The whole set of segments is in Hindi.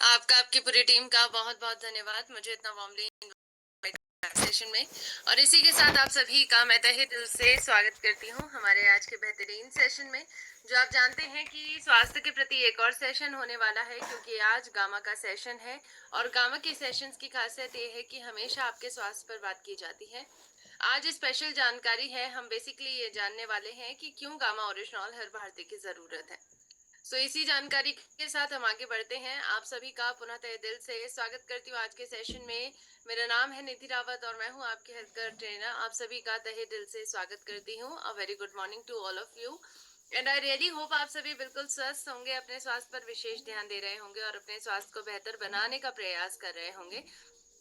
आपका, आपकी पूरी टीम का बहुत बहुत धन्यवाद मुझे इतना वार्मली सेशन में। और इसी के साथ आप सभी का मैं तहे दिल से स्वागत करती हूँ हमारे आज के बेहतरीन सेशन में, जो आप जानते हैं कि स्वास्थ्य के प्रति एक और सेशन होने वाला है, क्योंकि आज गामा का सेशन है। और गामा के सेशंस की खासियत ये है कि हमेशा आपके स्वास्थ्य पर बात की जाती है। आज स्पेशल जानकारी है, हम बेसिकली ये जानने वाले हैं कि क्यों गामा ओरिजिनॉल हर भारतीय की जरूरत है। इसी जानकारी के साथ हम आगे बढ़ते हैं। आप सभी का पुनः तहे दिल से स्वागत करती हूँ आज के सेशन में। मेरा नाम है निधि रावत और मैं हूँ आपकी हेल्थ केयर ट्रेनर। आप सभी का तहे दिल से स्वागत करती हूँ। A very good morning to all of you and I really hope आप सभी बिल्कुल स्वस्थ होंगे, अपने स्वास्थ्य पर विशेष ध्यान दे रहे होंगे और अपने स्वास्थ्य को बेहतर बनाने का प्रयास कर रहे होंगे।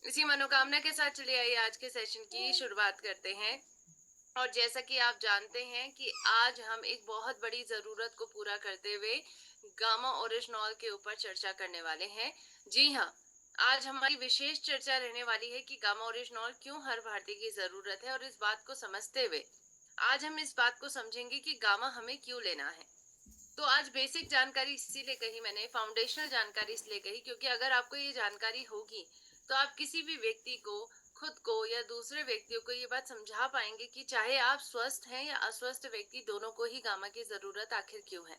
इसी मनोकामना के साथ चलिए आइए आज के सेशन की शुरुआत करते हैं। और जैसा कि आप जानते हैं कि आज हम एक बहुत बड़ी जरूरत को पूरा करते हुए गामा ओरिजिनॉल के ऊपर चर्चा करने वाले हैं। जी हाँ, आज हमारी विशेष चर्चा रहने वाली है कि गामा ओरिजिनॉल क्यों हर भारतीय की जरूरत है। और इस बात को समझते हुए आज हम इस बात को समझेंगे कि गामा हमें क्यों लेना है। तो आज बेसिक जानकारी इसीलिए कही मैंने, फाउंडेशनल जानकारी इसलिए कही क्योंकि अगर आपको ये जानकारी होगी तो आप किसी भी व्यक्ति को, खुद को या दूसरे व्यक्तियों को ये बात समझा पाएंगे कि चाहे आप स्वस्थ हैं या अस्वस्थ व्यक्ति, दोनों को ही गामा की जरूरत आखिर क्यों है।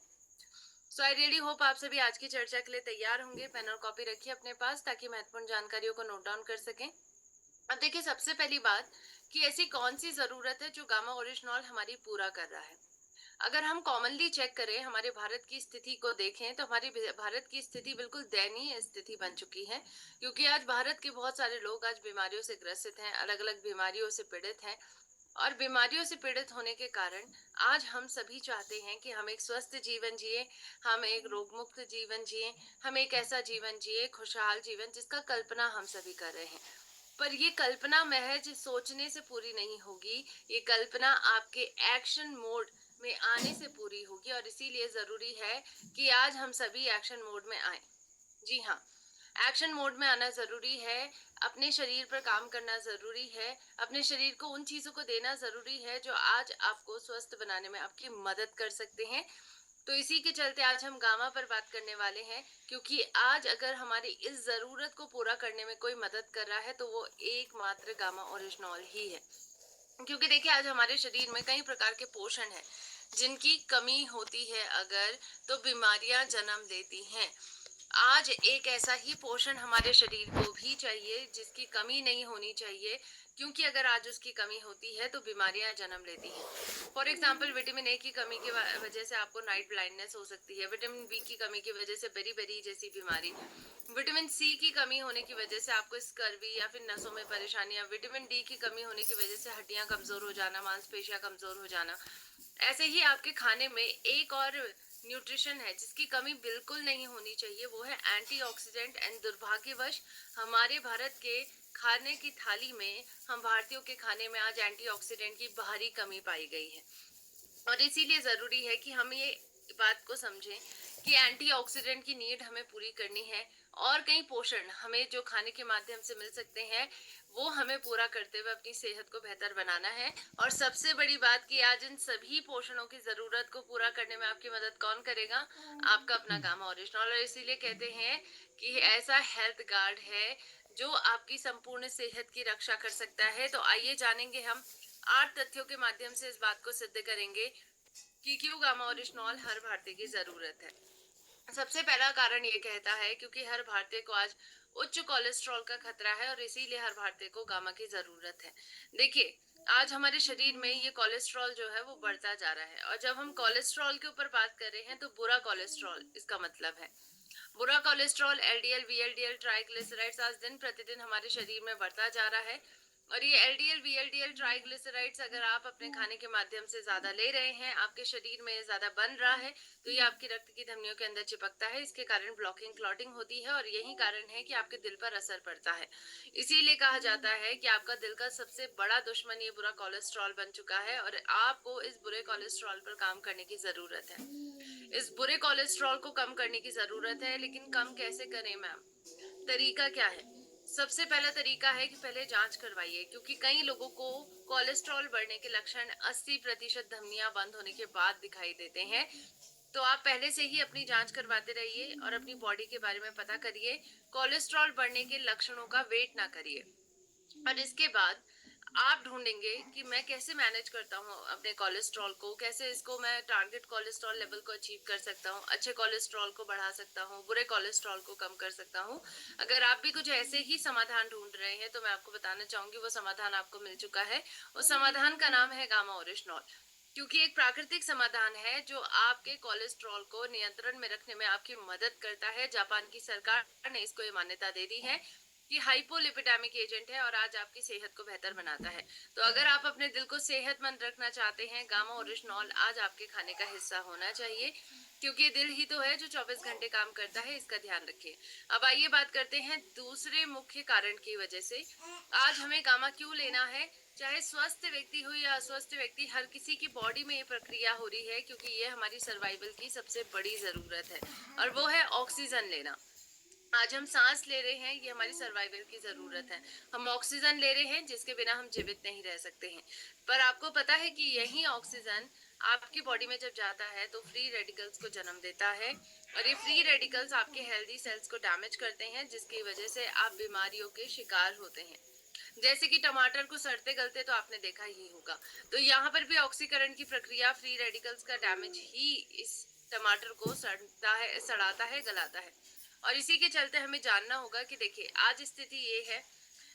आई रियली होप आप सभी आज की चर्चा के लिए तैयार होंगे। पेन और कॉपी रखिए अपने पास ताकि महत्वपूर्ण जानकारियों को नोट डाउन कर सकें। अब देखिए, सबसे पहली बात कि ऐसी कौन सी जरूरत है जो गामा ओरिजिनॉल हमारी पूरा कर रहा है। अगर हम कॉमनली चेक करें, हमारे भारत की स्थिति को देखें तो हमारी भारत की स्थिति बिल्कुल दयनीय स्थिति बन चुकी है, क्योंकि आज भारत के बहुत सारे लोग आज बीमारियों से ग्रसित हैं, अलग अलग बीमारियों से पीड़ित हैं। और बीमारियों से पीड़ित होने के कारण आज हम सभी चाहते हैं कि हम एक स्वस्थ जीवन जिए, हम एक रोग मुक्त जीवन जिए, हम एक ऐसा जीवन जिए, खुशहाल जीवन जिसका कल्पना हम सभी कर रहे हैं। पर ये कल्पना महज सोचने से पूरी नहीं होगी, ये कल्पना आपके एक्शन मोड में आने से पूरी होगी। और इसीलिए जरूरी है कि आज हम सभी एक्शन मोड में आए। जी हाँ, एक्शन मोड में आना जरूरी है, अपने शरीर पर काम करना जरूरी है, अपने शरीर को उन चीजों को देना जरूरी है जो आज आपको स्वस्थ बनाने में आपकी मदद कर सकते हैं। तो इसी के चलते आज हम गामा पर बात करने वाले हैं, क्योंकि आज अगर हमारी इस जरूरत को पूरा करने में कोई मदद कर रहा है तो वो एकमात्र गामा ओरिजिनॉल ही है। क्योंकि देखिए, आज हमारे शरीर में कई प्रकार के पोषण है जिनकी कमी होती है अगर, तो बीमारियां जन्म लेती हैं। आज एक ऐसा ही पोषण हमारे शरीर को भी चाहिए जिसकी कमी नहीं होनी चाहिए, क्योंकि अगर आज उसकी कमी होती है तो बीमारियां जन्म लेती हैं। फॉर एग्जाम्पल, विटामिन ए की कमी की वजह से आपको नाइट ब्लाइंडनेस हो सकती है, विटामिन बी की कमी की वजह से बेरी बेरी जैसी बीमारी, विटामिन सी की कमी होने की वजह से आपको स्कर्वी या फिर नसों में परेशानियां, विटामिन डी की कमी होने की वजह से हड्डियां कमजोर हो जाना, मांसपेशियां कमजोर हो जाना। ऐसे ही आपके खाने में एक और न्यूट्रिशन है जिसकी कमी बिल्कुल नहीं होनी चाहिए, वो है एंटीऑक्सीडेंट। एंड दुर्भाग्यवश हमारे भारत के खाने की थाली में, हम भारतीयों के खाने में आज एंटीऑक्सीडेंट की भारी कमी पाई गई है। और इसीलिए जरूरी है कि हम ये बात को समझें कि एंटीऑक्सीडेंट की नीड हमें पूरी करनी है, और कई पोषण हमें जो खाने के माध्यम से मिल सकते हैं वो हमें पूरा करते हुए अपनी सेहत को बेहतर बनाना है। और सबसे बड़ी बात कि आज इन सभी पोषणों की जरूरत को पूरा करने में आपकी मदद कौन करेगा? आपका अपना गामा ओरिजिनॉल। और इसीलिए कहते हैं कि ऐसा हेल्थ गार्ड है जो आपकी संपूर्ण सेहत की रक्षा कर सकता है। तो आइए जानेंगे हम 8 तथ्यों के माध्यम से, इस बात को सिद्ध करेंगे कि क्यों गामा ओरिजिनॉल हर भारतीय की जरूरत है। सबसे पहला कारण ये कहता है क्योंकि हर भारतीय को आज उच्च कोलेस्ट्रॉल का खतरा है और इसीलिए हर भारतीय को गामा की जरूरत है। देखिए, आज हमारे शरीर में ये कोलेस्ट्रॉल जो है वो बढ़ता जा रहा है, और जब हम कोलेस्ट्रॉल के ऊपर बात कर रहे हैं तो बुरा कोलेस्ट्रॉल इसका मतलब है। बुरा कोलेस्ट्रॉल एलडीएल, वीएलडीएल, ट्राइग्लिसराइड्स आज दिन प्रतिदिन हमारे शरीर में बढ़ता जा रहा है। और ये एलडीएल, वीएलडीएल, ट्राइग्लिसराइड्स अगर आप अपने खाने के माध्यम से ज्यादा ले रहे हैं, आपके शरीर में ज्यादा बन रहा है, तो ये आपकी रक्त की धमनियों के अंदर चिपकता है। इसके कारण ब्लॉकिंग, क्लॉटिंग होती है और यही कारण है कि आपके दिल पर असर पड़ता है। इसीलिए कहा जाता है कि आपका दिल का सबसे बड़ा दुश्मन ये बुरा कोलेस्ट्रॉल बन चुका है और आपको इस बुरे कोलेस्ट्रॉल पर काम करने की जरूरत है। इस बुरे कोलेस्ट्रॉल को कम करने की जरूरत है, लेकिन कम कैसे करें मैम? तरीका क्या है? सबसे पहला तरीका है कि पहले जांच करवाइए, क्योंकि कई लोगों को कोलेस्ट्रॉल बढ़ने के लक्षण 80% धमनियां बंद होने के बाद दिखाई देते हैं। तो आप पहले से ही अपनी जांच करवाते रहिए और अपनी बॉडी के बारे में पता करिए। कोलेस्ट्रॉल बढ़ने के लक्षणों का वेट ना करिए। और इसके बाद आप ढूंढेंगे कि मैं कैसे मैनेज करता हूँ अपने कोलेस्ट्रॉल को, कैसे इसको मैं टारगेट कोलेस्ट्रॉल लेवल को अचीव कर सकता हूँ, अच्छे कोलेस्ट्रॉल को बढ़ा सकता हूँ, बुरे कोलेस्ट्रॉल को कम कर सकता हूँ। अगर आप भी कुछ ऐसे ही समाधान ढूंढ रहे हैं तो मैं आपको बताना चाहूंगी वो समाधान आपको मिल चुका है। उस समाधान का नाम है गामा ओरिजिनॉल। क्योंकि एक प्राकृतिक समाधान है जो आपके कोलेस्ट्रॉल को नियंत्रण में रखने में आपकी मदद करता है। जापान की सरकार ने इसको ये मान्यता दे दी है कि हाइपोलिपिडेमिक एजेंट है और आज आपकी सेहत को बेहतर बनाता है। तो अगर आप अपने दिल को सेहतमंद रखना चाहते हैं, गामा ओरिजिनॉल आज आपके खाने का हिस्सा होना चाहिए, क्योंकि दिल ही तो है जो 24 घंटे काम करता है, इसका ध्यान रखिए। अब आइए बात करते हैं दूसरे मुख्य कारण की वजह से आज हमें गामा क्यों लेना है। चाहे स्वस्थ व्यक्ति हो या अस्वस्थ व्यक्ति, हर किसी की बॉडी में ये प्रक्रिया हो रही है, क्योंकि ये हमारी सर्वाइवल की सबसे बड़ी जरूरत है और वो है ऑक्सीजन लेना। आज हम सांस ले रहे हैं, ये हमारी सर्वाइवल की जरूरत है। हम ऑक्सीजन ले रहे हैं जिसके बिना हम जीवित नहीं रह सकते हैं। पर आपको पता है कि यही ऑक्सीजन आपकी बॉडी में जब जाता है तो फ्री रेडिकल्स को जन्म देता है और ये फ्री रेडिकल्स आपके हेल्दी सेल्स को डैमेज करते हैं, जिसकी वजह से आप बीमारियों के शिकार होते हैं। जैसे कि टमाटर को सड़ते गलते तो आपने देखा ही होगा। तो यहाँ पर भी ऑक्सीकरण की प्रक्रिया फ्री रेडिकल्स का डैमेज ही इस टमाटर को सड़ाता है, गलाता है। और इसी के चलते हमें जानना होगा कि देखिए आज स्थिति ये है,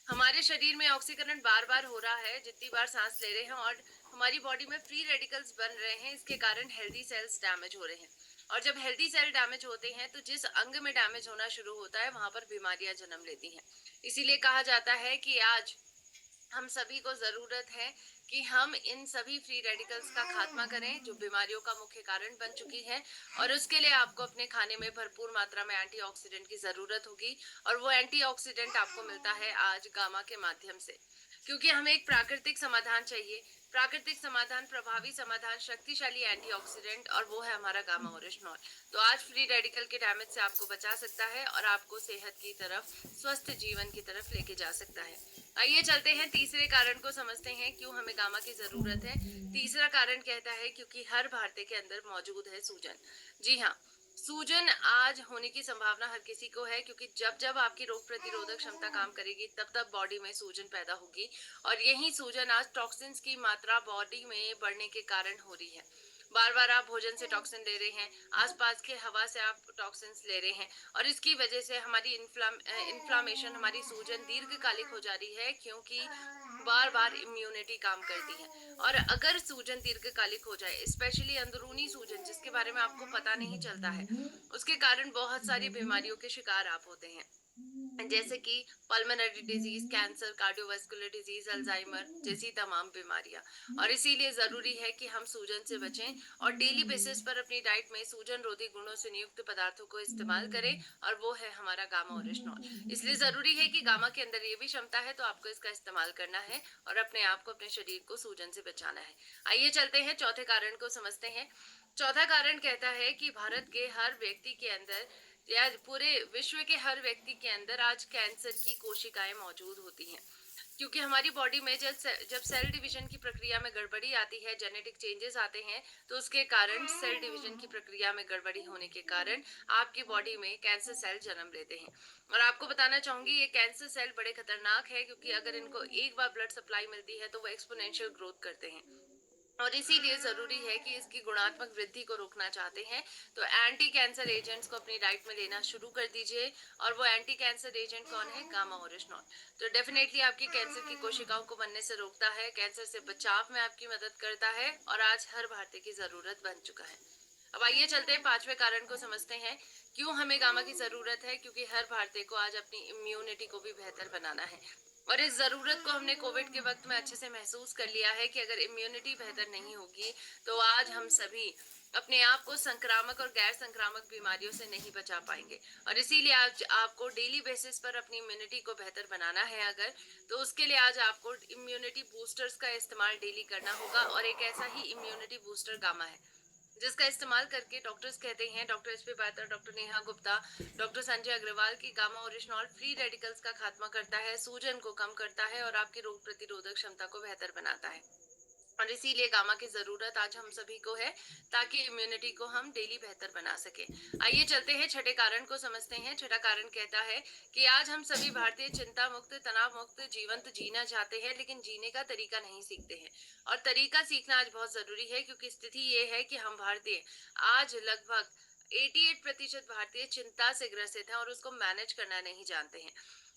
हमारे शरीर में ऑक्सीकरण बार बार हो रहा है जितनी बार सांस ले रहे हैं, और हमारी बॉडी में फ्री रेडिकल्स बन रहे हैं, इसके कारण हेल्दी सेल्स डैमेज हो रहे हैं। और जब हेल्दी सेल डैमेज होते हैं तो जिस अंग में डैमेज होना शुरू होता है वहां पर बीमारियां जन्म लेती हैं। इसीलिए कहा जाता है कि आज हम सभी को जरूरत है कि हम इन सभी फ्री रेडिकल्स का खात्मा करें जो बीमारियों का मुख्य कारण बन चुकी है। और उसके लिए आपको अपने खाने में भरपूर मात्रा में एंटीऑक्सीडेंट की जरूरत होगी, और वो एंटीऑक्सीडेंट आपको मिलता है आज गामा के माध्यम से। क्योंकि हमें एक प्राकृतिक समाधान चाहिए, प्राकृतिक समाधान, प्रभावी समाधान, शक्तिशाली एंटीऑक्सीडेंट, और वो है हमारा गामा ओरिजिनॉल। तो आज फ्री रेडिकल के डैमेज से आपको बचा सकता है और आपको सेहत की तरफ, स्वस्थ जीवन की तरफ लेके जा सकता है। आइए चलते हैं तीसरे कारण को समझते हैं क्यों हमें गामा की जरूरत है। तीसरा कारण कहता है क्योंकि हर भारतीय के अंदर मौजूद है सूजन। जी हाँ, सूजन आज होने की संभावना हर किसी को है, क्योंकि जब जब आपकी रोग प्रतिरोधक क्षमता काम करेगी तब तब बॉडी में सूजन पैदा होगी। और यही सूजन आज टॉक्सिन्स की मात्रा बॉडी में बढ़ने के कारण हो रही है। बार बार आप भोजन से टॉक्सिन ले रहे हैं, आसपास के हवा से आप टॉक्सिन्स ले रहे हैं, और इसकी वजह से हमारी इन्फ्लामेशन, हमारी सूजन दीर्घकालिक हो जा रही है, क्योंकि बार बार इम्यूनिटी काम करती है। और अगर सूजन दीर्घकालिक हो जाए, स्पेशली अंदरूनी सूजन जिसके बारे में आपको पता नहीं चलता है, उसके कारण बहुत सारी बीमारियों के शिकार आप होते हैं, जैसे कि pulmonary disease, cancer, cardiovascular disease, Alzheimer जैसी तमाम बीमारियां। और इसीलिए जरूरी है कि हम सूजन से बचें और डेली बेसिस पर अपनी डाइट में सूजन रोधी गुणों से नियुक्त पदार्थों को इस्तेमाल करें, और वो है हमारा गामा ओरिजिनॉल। इसलिए जरूरी है कि गामा के अंदर ये भी क्षमता है, तो आपको इसका इस्तेमाल करना है और अपने आप को, अपने शरीर को सूजन से बचाना है। आइए चलते हैं चौथे कारण को समझते हैं। चौथा कारण कहता है कि भारत के हर व्यक्ति के अंदर या पूरे विश्व के हर व्यक्ति के अंदर आज कैंसर की कोशिकाएं मौजूद होती हैं। क्योंकि हमारी बॉडी में जब सेल डिवीजन की प्रक्रिया में गड़बड़ी आती है, जेनेटिक चेंजेस आते हैं, तो उसके कारण सेल डिवीजन की प्रक्रिया में गड़बड़ी होने के कारण आपकी बॉडी में कैंसर सेल जन्म लेते हैं। और आपको बताना चाहूंगी ये कैंसर सेल बड़े खतरनाक है, क्योंकि अगर इनको एक बार ब्लड सप्लाई मिलती है तो वो एक्सपोनेंशियल ग्रोथ करते हैं। और इसीलिए जरूरी है कि इसकी गुणात्मक वृद्धि को रोकना चाहते हैं तो एंटी कैंसर एजेंट्स को अपनी डाइट में लेना शुरू कर दीजिए। और वो एंटी कैंसर एजेंट कौन है? Gamma oryzanol. तो डेफिनेटली आपकी कैंसर की कोशिकाओं को बनने से रोकता है, कैंसर से बचाव में आपकी मदद करता है, और आज हर भारतीय की जरूरत बन चुका है। अब आइए चलते हैं पांचवें कारण को समझते हैं क्यों हमें गामा की जरूरत है। क्योंकि हर भारतीय को आज अपनी इम्यूनिटी को भी बेहतर बनाना है, और इस जरूरत को हमने कोविड के वक्त में अच्छे से महसूस कर लिया है कि अगर इम्यूनिटी बेहतर नहीं होगी तो आज हम सभी अपने आप को संक्रामक और गैर संक्रामक बीमारियों से नहीं बचा पाएंगे। और इसीलिए आज आपको डेली बेसिस पर अपनी इम्यूनिटी को बेहतर बनाना है अगर, तो उसके लिए आज आपको इम्यूनिटी बूस्टर्स का इस्तेमाल डेली करना होगा। और एक ऐसा ही इम्यूनिटी बूस्टर गामा है जिसका इस्तेमाल करके डॉक्टर्स कहते हैं, डॉक्टर एस पी पात्र, डॉक्टर नेहा गुप्ता, डॉक्टर संजय अग्रवाल की गामा ओरिजिनॉल फ्री रेडिकल्स का खात्मा करता है, सूजन को कम करता है और आपकी रोग प्रतिरोधक क्षमता को बेहतर बनाता है। और इसीलिए गामा की जरूरत आज हम सभी को है, ताकि इम्यूनिटी को हम डेली बेहतर बना सके। आइए चलते हैं छठे कारण को समझते हैं। छठा कारण कहता है कि आज हम सभी भारतीय चिंता मुक्त, तनाव मुक्त जीवंत जीना चाहते हैं, लेकिन जीने का तरीका नहीं सीखते हैं। और तरीका सीखना आज बहुत जरूरी है, क्योंकि स्थिति ये है कि हम भारतीय आज लगभग 88% भारतीय चिंता से ग्रसित हैं और उसको मैनेज करना नहीं जानते हैं।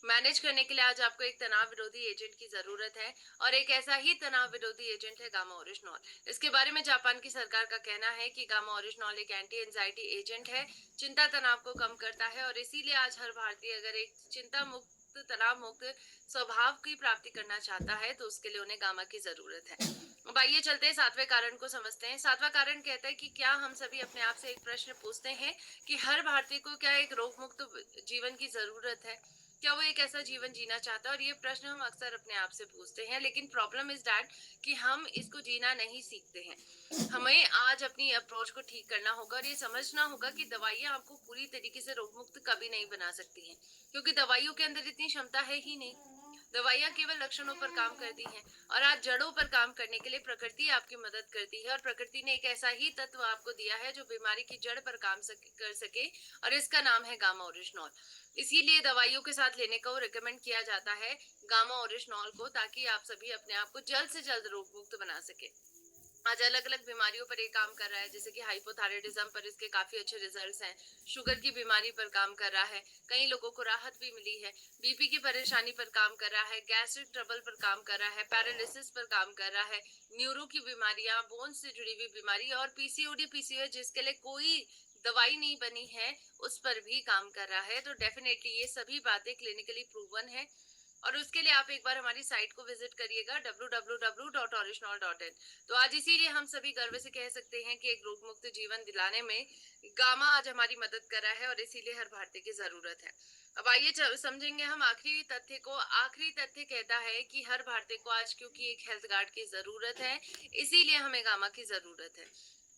मैनेज करने के लिए आज आपको एक तनाव विरोधी एजेंट की जरूरत है, और एक ऐसा ही तनाव विरोधी एजेंट है गामा ओरिजिनॉल। इसके बारे में जापान की सरकार का कहना है कि गामा ओरिजिनॉल एक एंटी एंजाइटी एजेंट है, चिंता तनाव को कम करता है, और इसीलिए आज हर भारतीय अगर एक चिंता मुक्त, तनाव मुक्त स्वभाव की प्राप्ति करना चाहता है तो उसके लिए उन्हें गामा की जरूरत है। अब आइए चलते हैं सातवें कारण को समझते हैं। सातवां कारण कहता है कि क्या हम सभी अपने आप से एक प्रश्न पूछते हैं कि हर भारतीय को क्या एक रोग मुक्त जीवन की जरूरत है? क्या वो एक ऐसा जीवन जीना चाहता है? और ये प्रश्न हम अक्सर अपने आप से पूछते हैं, लेकिन प्रॉब्लम इज दैट कि हम इसको जीना नहीं सीखते हैं। हमें आज अपनी अप्रोच को ठीक करना होगा और ये समझना होगा कि दवाइयां आपको पूरी तरीके से रोग मुक्त कभी नहीं बना सकती हैं, क्योंकि दवाइयों के अंदर इतनी क्षमता है ही नहीं। दवाइयां केवल लक्षणों पर काम करती हैं, और आज जड़ों पर काम करने के लिए प्रकृति आपकी मदद करती है। और प्रकृति ने एक ऐसा ही तत्व आपको दिया है जो बीमारी की जड़ पर काम कर सके, और इसका नाम है गामा ओरिजिनॉल। इसीलिए दवाइयों के साथ लेने को रिकमेंड किया जाता है गामा ओरिजिनॉल को, ताकि आप सभी अपने आप को जल्द से जल्द रोग मुक्त बना सके। आज अलग अलग बीमारियों पर ये काम कर रहा है, जैसे कि हाइपोथायराइडिज्म पर इसके काफी अच्छे रिजल्ट्स हैं। शुगर की बीमारी पर काम कर रहा है, कई लोगों को राहत भी मिली है। बीपी की परेशानी पर काम कर रहा है, गैस्ट्रिक ट्रबल पर काम कर रहा है, पैरालिसिस पर काम कर रहा है, न्यूरो की बीमारियां, बोन से जुड़ी हुई बीमारी, और पीसीओडी पीसीओएस जिसके लिए कोई दवाई नहीं बनी है उस पर भी काम कर रहा है। तो डेफिनेटली ये सभी बातें क्लिनिकली प्रूवन है, और उसके लिए आप एक बार हमारी साइट को विजिट करिएगा www.original.in। तो आज इसीलिए हम सभी गर्व से कह सकते हैं कि एक रोग मुक्त जीवन दिलाने में गामा आज हमारी मदद कर रहा है, और इसीलिए हर भारतीय की जरूरत है। अब आइए समझेंगे हम आखिरी तथ्य को। आखिरी तथ्य कहता है कि हर भारतीय को आज क्योंकि एक हेल्थ गार्ड की जरूरत है, इसीलिए हमें गामा की जरूरत है।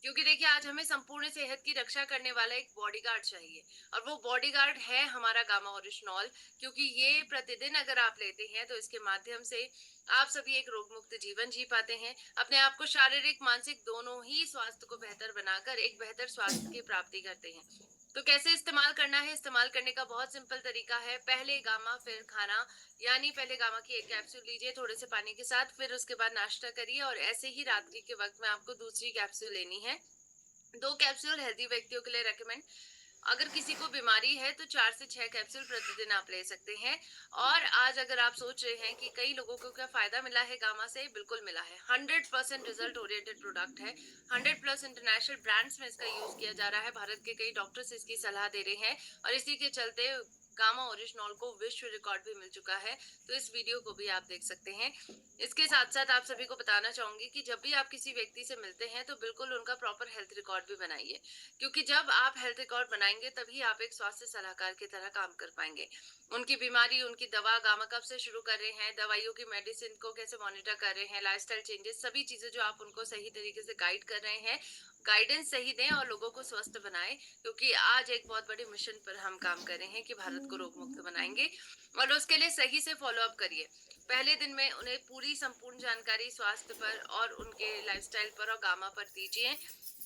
क्योंकि देखिए आज हमें संपूर्ण सेहत की रक्षा करने वाला एक बॉडीगार्ड चाहिए, और वो बॉडीगार्ड है हमारा गामा ओरिजिनॉल। क्योंकि ये प्रतिदिन अगर आप लेते हैं तो इसके माध्यम से आप सभी एक रोग मुक्त जीवन जी पाते हैं, अपने आप को शारीरिक मानसिक दोनों ही स्वास्थ्य को बेहतर बनाकर एक बेहतर स्वास्थ्य की प्राप्ति करते हैं। तो कैसे इस्तेमाल करना है? इस्तेमाल करने का बहुत सिंपल तरीका है, पहले गामा फिर खाना। यानी पहले गामा की एक कैप्सूल लीजिए थोड़े से पानी के साथ, फिर उसके बाद नाश्ता करिए, और ऐसे ही रात्रि के वक्त में आपको दूसरी कैप्सूल लेनी है। 2 कैप्सूल हेल्दी व्यक्तियों के लिए रेकमेंड। अगर किसी को बीमारी है तो 4 से 6 कैप्सूल प्रतिदिन आप ले सकते हैं। और आज अगर आप सोच रहे हैं कि कई लोगों को क्या फायदा मिला है गामा से, बिल्कुल मिला है। 100% रिजल्ट ओरिएंटेड प्रोडक्ट है। 100+ इंटरनेशनल ब्रांड्स में इसका यूज किया जा रहा है। भारत के कई डॉक्टर्स इसकी सलाह दे रहे हैं, और इसी के चलते गामा ओरिजिनॉल को विश्व रिकॉर्ड भी मिल चुका है। तो इस वीडियो को भी आप देख सकते हैं। इसके साथ साथ आप सभी को बताना चाहूंगी कि जब भी आप किसी व्यक्ति से मिलते हैं तो बिल्कुल उनका प्रॉपर हेल्थ रिकॉर्ड भी बनाइए, क्योंकि जब आप हेल्थ रिकॉर्ड बनाएंगे तभी आप एक स्वास्थ्य सलाहकार की तरह काम कर पाएंगे। उनकी बीमारी, उनकी दवा, गामा कब से शुरू कर रहे हैं, दवाइयों की मेडिसिन को कैसे मॉनिटर कर रहे हैं, लाइफस्टाइल चेंजेस, सभी चीजें जो आप उनको सही तरीके से गाइड कर रहे हैं, गाइडेंस सही दें और लोगों को स्वस्थ बनाएं। क्योंकि आज एक बहुत बड़े मिशन पर हम काम कर रहे हैं कि भारत को रोग मुक्त बनाएंगे, और उसके लिए सही से फॉलो अप करिए। पहले दिन में उन्हें पूरी संपूर्ण जानकारी स्वास्थ्य पर और उनके लाइफस्टाइल पर और गामा पर दीजिए।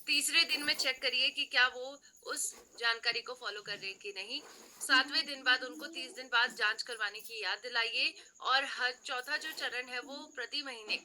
तीसरे दिन में चेक करिए कि क्या वो उस जानकारी को फॉलो कर रहे हैं कि नहीं। 7वें दिन बाद उनको 30 दिन बाद जांच करवाने की याद दिलाइए। और हर चौथा जो चरण है वो प्रति महीने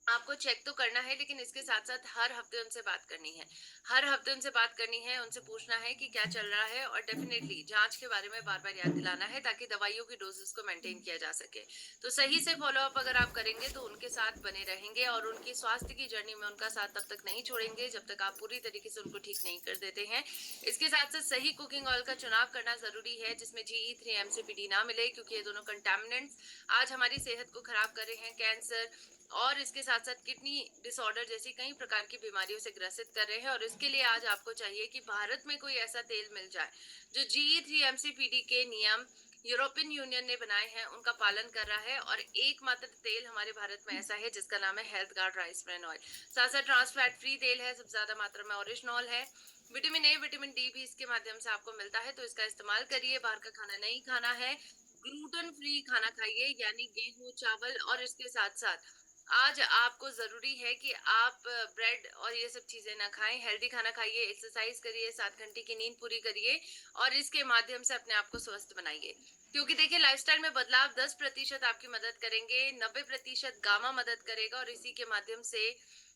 आपको चेक तो करना है, लेकिन इसके साथ साथ हर हफ्ते उनसे बात करनी है। हर हफ्ते उनसे बात करनी है, उनसे पूछना है कि क्या चल रहा है, और डेफिनेटली जांच के बारे में बार बार याद दिलाना है, ताकि दवाइयों की डोजेस को मेंटेन किया जा सके। तो सही से फॉलो अप अगर आप करेंगे तो उनके साथ बने रहेंगे, और उनकी स्वास्थ्य की जर्नी में उनका साथ तब तक नहीं छोड़ेंगे जब तक आप पूरी तरीके से उनको ठीक नहीं कर देते हैं। इसके साथ साथ सही कुकिंग ऑयल का चुनाव करना जरूरी है, जिसमें GE3 MCPD ना मिले, क्योंकि ये दोनों कंटेमिनेंट्स आज हमारी सेहत को खराब कर रहे हैं। कैंसर और इसके साथ साथ किडनी डिसऑर्डर जैसी कई प्रकार की बीमारियों से ग्रसित कर रहे हैं। और इसके लिए आज आपको चाहिए कि भारत में कोई ऐसा तेल मिल जाए जो GE3 MCPD के नियम यूरोपियन यूनियन ने बनाए हैं उनका पालन कर रहा है। और एकमात्र तेल हमारे भारत में ऐसा है जिसका नाम है health guard rice bran oil. साथ साथ ट्रांसफैट फ्री तेल है, सबसे ज्यादा मात्रा में ओरिजिनॉल है। विटामिन ए, विटामिन डी भी इसके माध्यम से आपको मिलता है, तो इसका इस्तेमाल करिए। बाहर का खाना नहीं खाना है, ग्लूटेन फ्री खाना खाइए, यानी गेहूं, चावल, और इसके साथ साथ आज आपको ज़रूरी है कि आप ब्रेड और ये सब चीज़ें ना खाएं, हेल्दी खाना खाइए, एक्सरसाइज करिए, 7 घंटे की नींद पूरी करिए और इसके माध्यम से अपने आप को स्वस्थ बनाइए। क्योंकि देखिए लाइफस्टाइल में बदलाव 10% आपकी मदद करेंगे, 90% गामा मदद करेगा और इसी के माध्यम से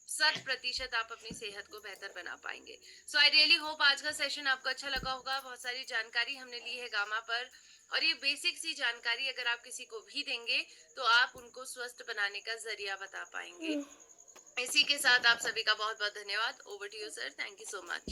100% आप अपनी सेहत को बेहतर बना पाएंगे। सो आई रियली होप आज का सेशन आपको अच्छा लगा होगा। बहुत सारी जानकारी हमने ली है गामा पर और ये बेसिक सी जानकारी अगर आप किसी को भी देंगे तो आप उनको स्वस्थ बनाने का जरिया बता पाएंगे। इसी के साथ आप सभी का बहुत बहुत धन्यवाद। Over to you sir, thank you so much.